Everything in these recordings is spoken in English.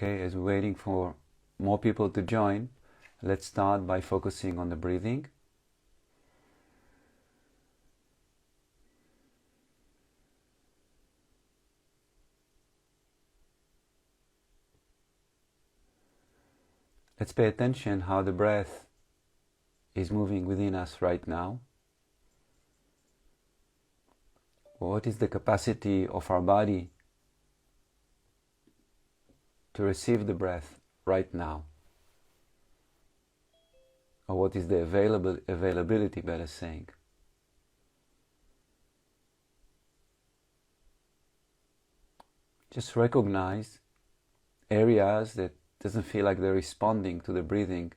Okay, as we're waiting for more people to join, let's start by focusing on the breathing. Let's pay attention how the breath is moving within us right now. What is the capacity of our body to receive the breath right now? Or what is the availability, better saying? Just recognize areas that doesn't feel like they're responding to the breathing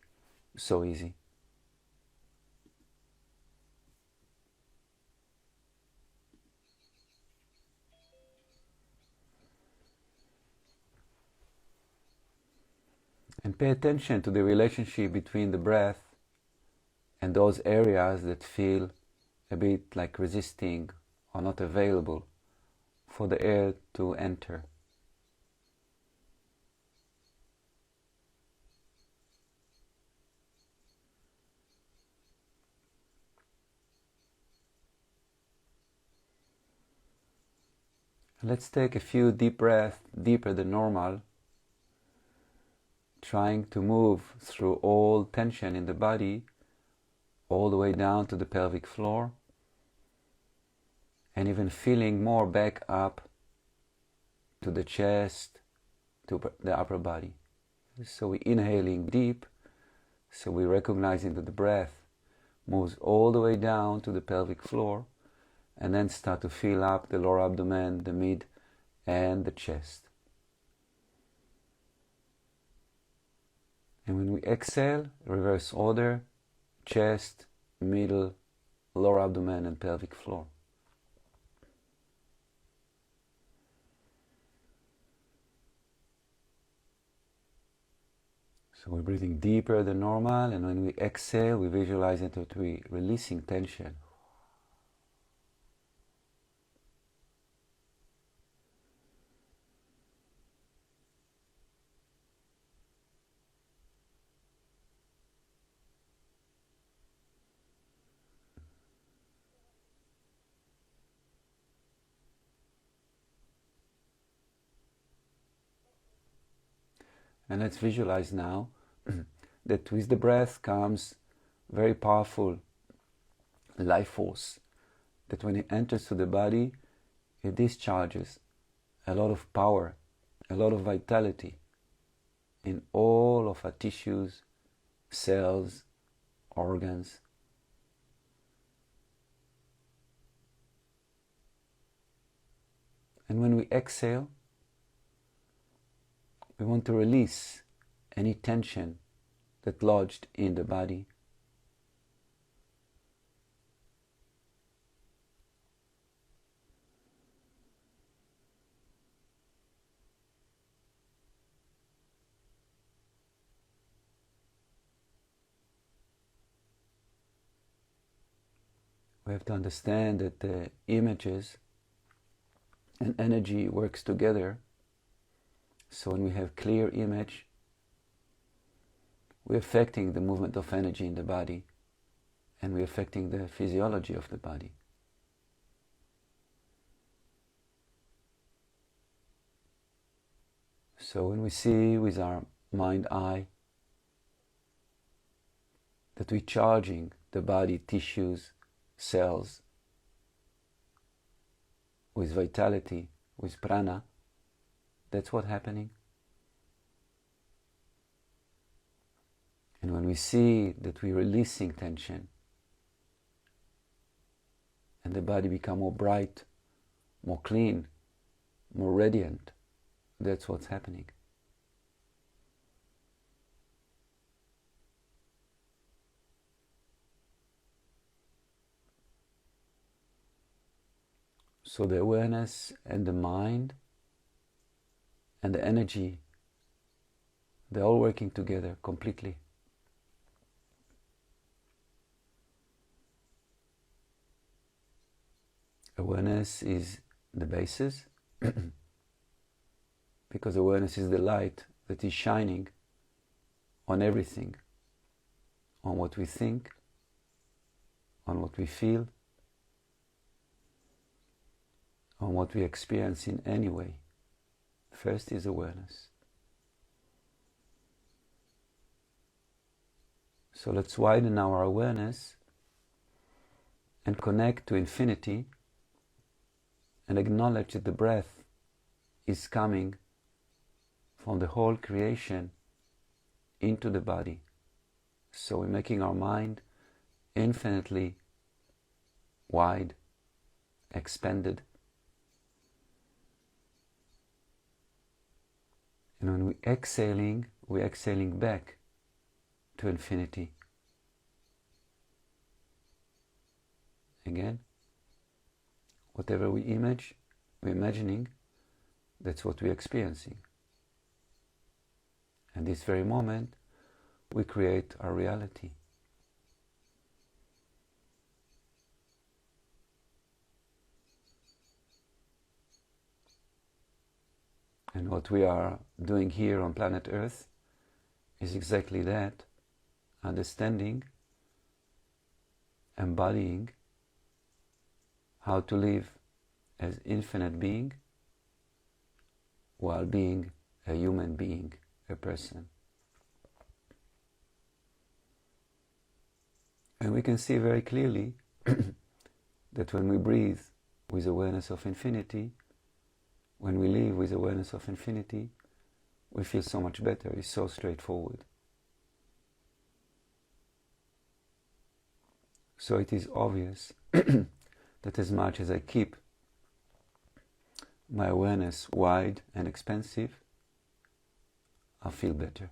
so easy. And pay attention to the relationship between the breath and those areas that feel a bit like resisting or not available for the air to enter. Let's take a few deep breaths, deeper than normal, trying to move through all tension in the body, all the way down to the pelvic floor, and even feeling more back up to the chest, to the upper body. So we're inhaling deep, so we're recognizing that the breath moves all the way down to the pelvic floor, and then start to fill up the lower abdomen, the mid, and the chest. And when we exhale, reverse order, chest, middle, lower abdomen, and pelvic floor. So we're breathing deeper than normal, and when we exhale, we visualize that we're releasing tension. And let's visualize now that with the breath comes very powerful life force, that when it enters to the body, it discharges a lot of power, a lot of vitality in all of our tissues, cells, organs. And when we exhale, we want to release any tension that lodged in the body. We have to understand that the images and energy works together. So when we have clear image, we're affecting the movement of energy in the body, and we're affecting the physiology of the body. So when we see with our mind eye that we're charging the body, tissues, cells with vitality, with prana, that's what's happening. And when we see that we're releasing tension and the body become more bright, more clean, more radiant, that's what's happening. So the awareness and the mind and the energy, they're all working together completely. Awareness is the basis, because awareness is the light that is shining on everything, on what we think, on what we feel, on what we experience in any way. First is awareness. So let's widen our awareness and connect to infinity and acknowledge that the breath is coming from the whole creation into the body. So we're making our mind infinitely wide, expanded. And when we're exhaling back to infinity. Again, whatever we image, we're imagining, that's what we're experiencing. And this very moment, we create our reality. And what we are doing here on planet Earth is exactly that, understanding, embodying how to live as infinite being while being a human being, a person. And we can see very clearly that when we breathe with awareness of infinity, when we live with awareness of infinity, we feel so much better. It's so straightforward. So it is obvious that as much as I keep my awareness wide and expansive, I feel better.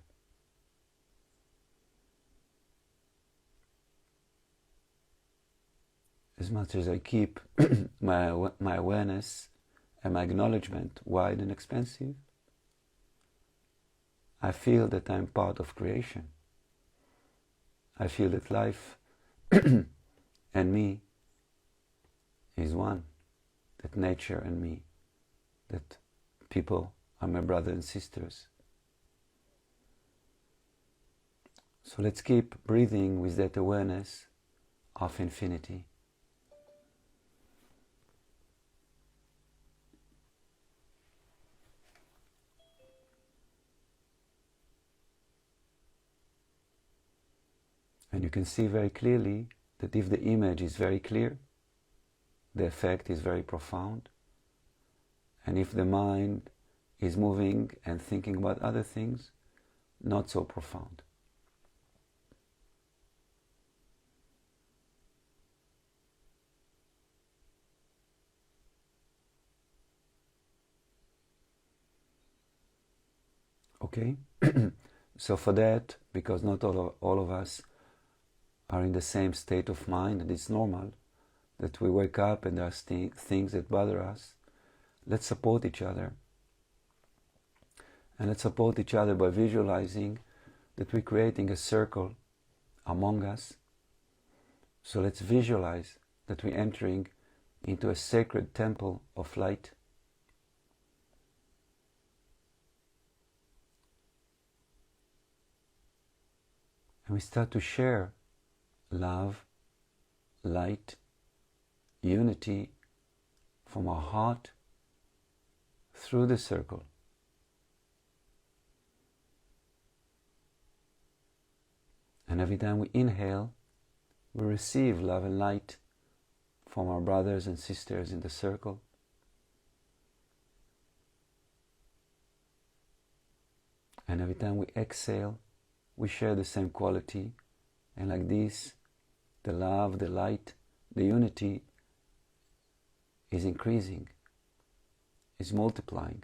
As much as I keep my awareness and my acknowledgement wide and expansive, I feel that I'm part of creation. I feel that life and me is one, that nature and me, that people are my brothers and sisters. So let's keep breathing with that awareness of infinity. And you can see very clearly that if the image is very clear, the effect is very profound. And if the mind is moving and thinking about other things, not so profound. Okay? So for that, because not all of us are in the same state of mind, and it's normal that we wake up and there are things that bother us, let's support each other. And let's support each other by visualizing that we're creating a circle among us. So let's visualize that we're entering into a sacred temple of light. And we start to share love, light, unity from our heart through the circle. And every time we inhale, we receive love and light from our brothers and sisters in the circle. And every time we exhale, we share the same quality. And like this, the love, the light, the unity is increasing, is multiplying.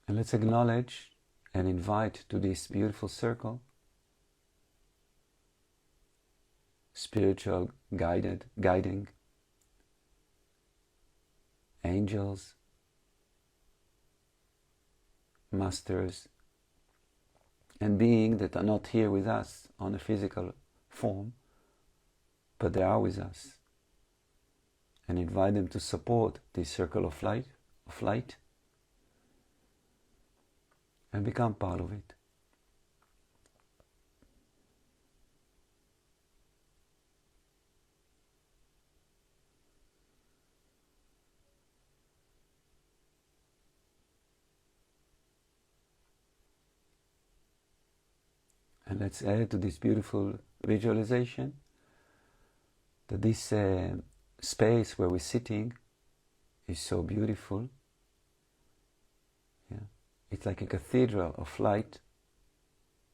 And let's acknowledge and invite to this beautiful circle spiritual guiding, angels, masters, and beings that are not here with us on a physical form, but they are with us, and invite them to support this circle of light, and become part of it. And let's add to this beautiful visualization that this space where we're sitting is so beautiful. Yeah. It's like a cathedral of light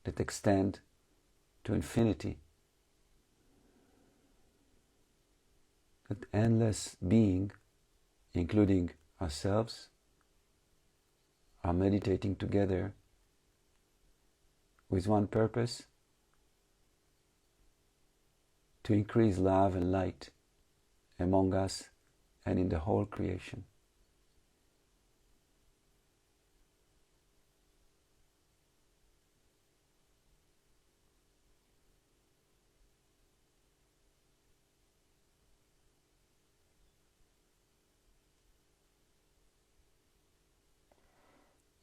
that extends to infinity. That endless being, including ourselves, are meditating together with one purpose: to increase love and light among us and in the whole creation.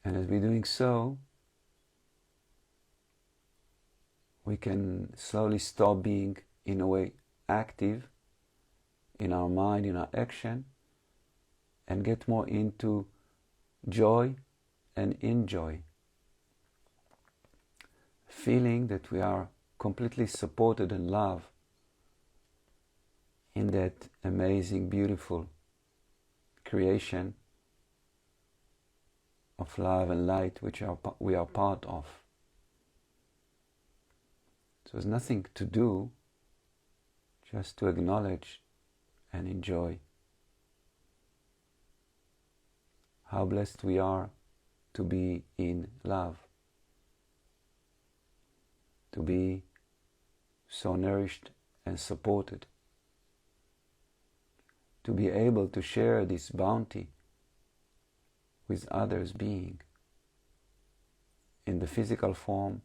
And as we're doing so, we can slowly stop being, in a way, active in our mind, in our action, and get more into joy and enjoy. Feeling that we are completely supported and loved in that amazing, beautiful creation of love and light which we are part of. So there's nothing to do, just to acknowledge and enjoy how blessed we are to be in love, to be so nourished and supported, to be able to share this bounty with others being in the physical form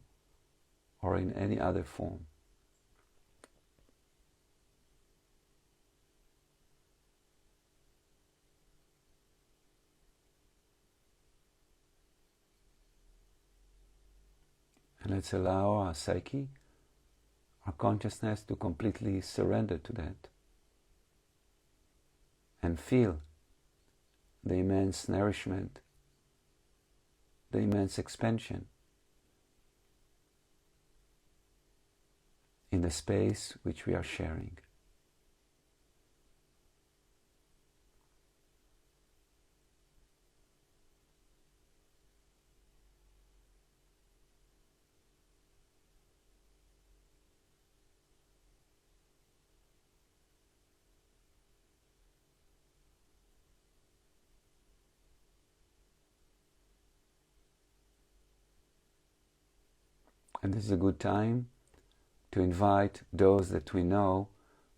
or in any other form. And let's allow our psyche, our consciousness, to completely surrender to that and feel the immense nourishment, the immense expansion in the space which we are sharing. And this is a good time to invite those that we know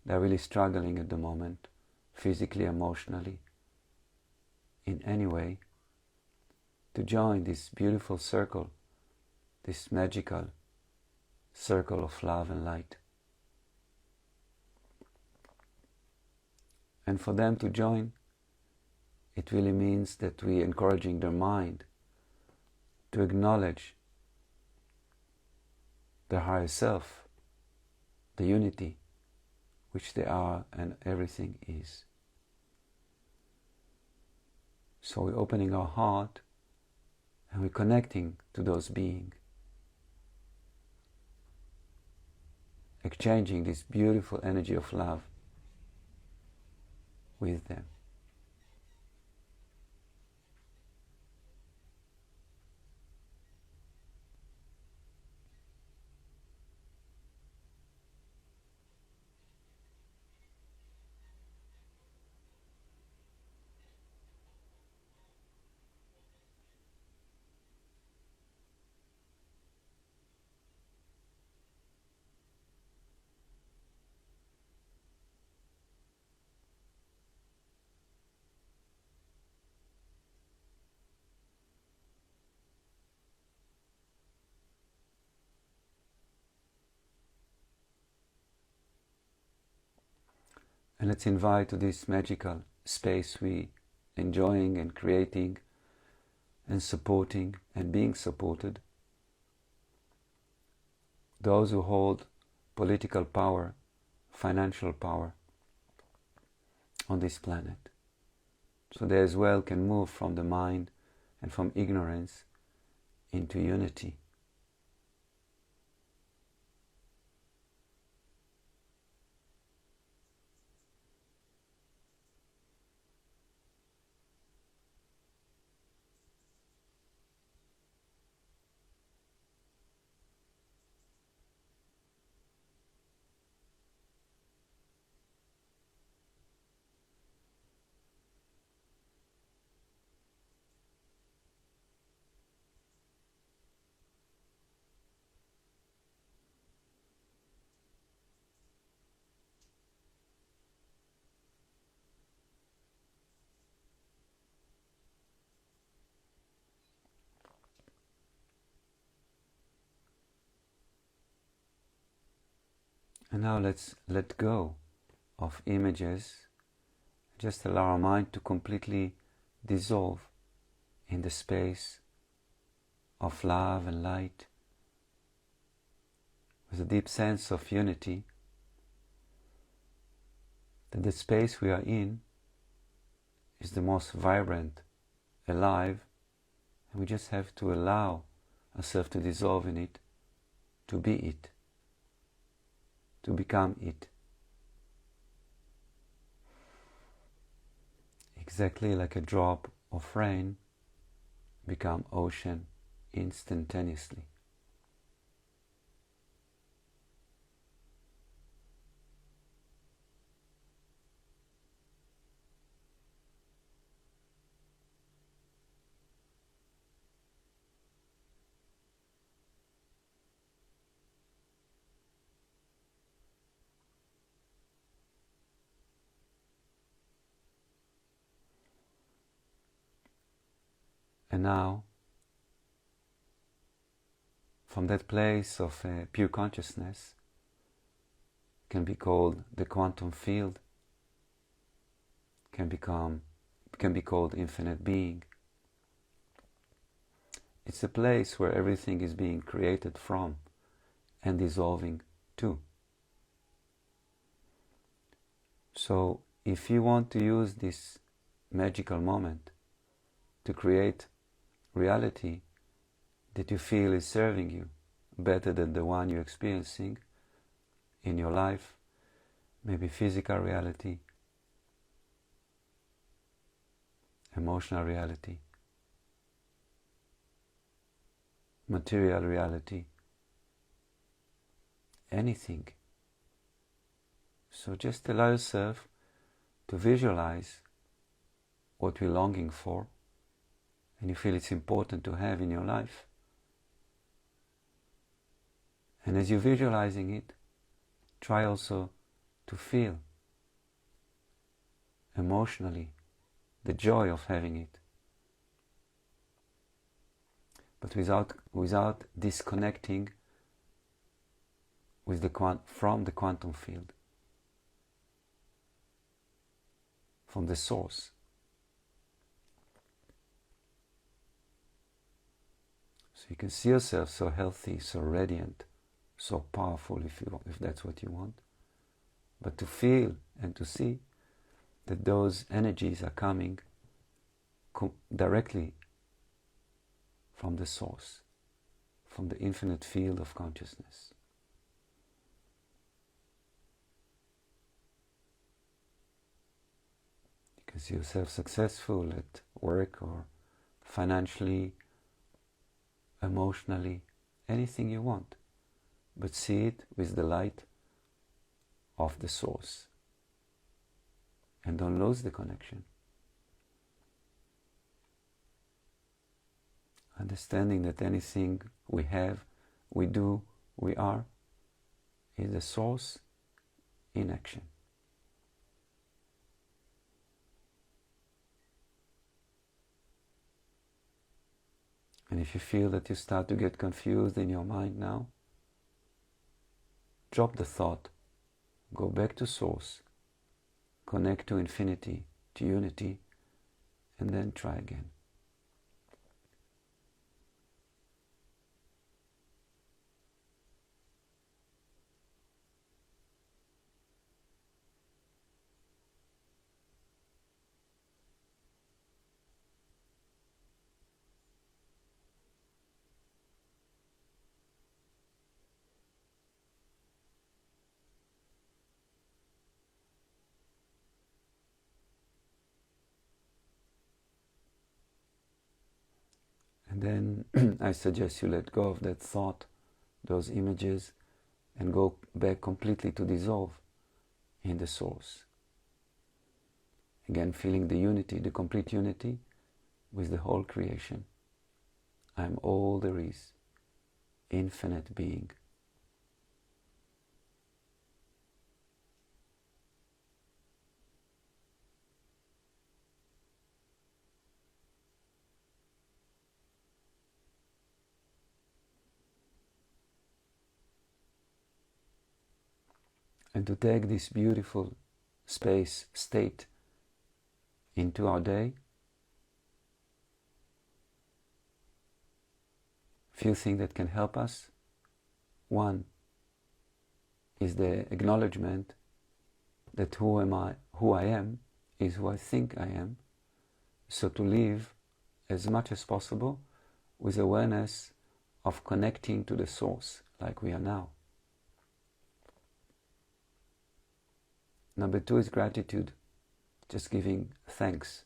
that are really struggling at the moment, physically, emotionally, in any way, to join this beautiful circle, this magical circle of love and light. And for them to join, it really means that we're encouraging their mind to acknowledge their higher self, the unity which they are and everything is. So we're opening our heart and we're connecting to those beings, exchanging this beautiful energy of love with them. And let's invite to this magical space we enjoying and creating and supporting and being supported those who hold political power, financial power on this planet. So they as well can move from the mind and from ignorance into unity. And now let's let go of images. Just allow our mind to completely dissolve in the space of love and light with a deep sense of unity, that the space we are in is the most vibrant, alive, and we just have to allow ourselves to dissolve in it, to be it, to become it. Exactly like a drop of rain become ocean instantaneously. And now, from that place of pure consciousness, can be called the quantum field, can be called infinite being. It's a place where everything is being created from and dissolving to. So if you want to use this magical moment to create reality that you feel is serving you better than the one you're experiencing in your life, maybe physical reality, emotional reality, material reality, anything. So just allow yourself to visualize what you're longing for and you feel it's important to have in your life. And as you're visualizing it, try also to feel emotionally the joy of having it, but without disconnecting with from the quantum field, from the source. So you can see yourself so healthy, so radiant, so powerful if that's what you want, but to feel and to see that those energies are coming directly from the source, from the infinite field of consciousness. You can see yourself successful at work or financially, emotionally, anything you want, but see it with the light of the source. And don't lose the connection. Understanding that anything we have, we do, we are, is the source in action. And if you feel that you start to get confused in your mind now, drop the thought, go back to source, connect to infinity, to unity, and then try again. And then I suggest you let go of that thought, those images, and go back completely to dissolve in the source. Again, feeling the unity, the complete unity with the whole creation. I am all there is, infinite being. And to take this beautiful space, state into our day, few things that can help us. One is the acknowledgement that who I am is who I think I am. So to live as much as possible with awareness of connecting to the source like we are now. Number 2 is gratitude, just giving thanks,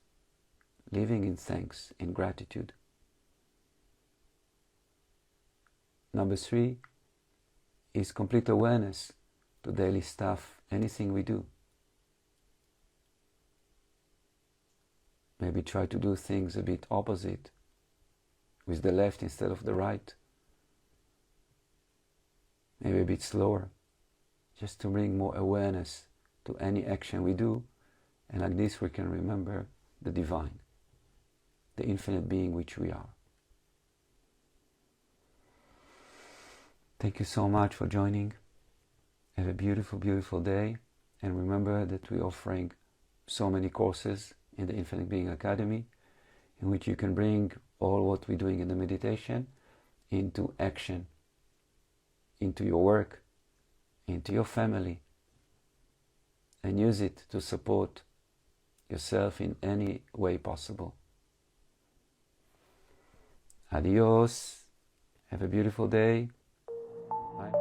living in thanks, in gratitude. Number 3 is complete awareness to daily stuff, anything we do. Maybe try to do things a bit opposite, with the left instead of the right. Maybe a bit slower, just to bring more awareness to any action we do, and like this we can remember the divine, the infinite being which we are. Thank you so much for joining. Have a beautiful, beautiful day, and remember that we're offering so many courses in the Infinite Being Academy in which you can bring all what we're doing in the meditation into action, into your work, into your family, and use it to support yourself in any way possible. Adios. Have a beautiful day. Bye.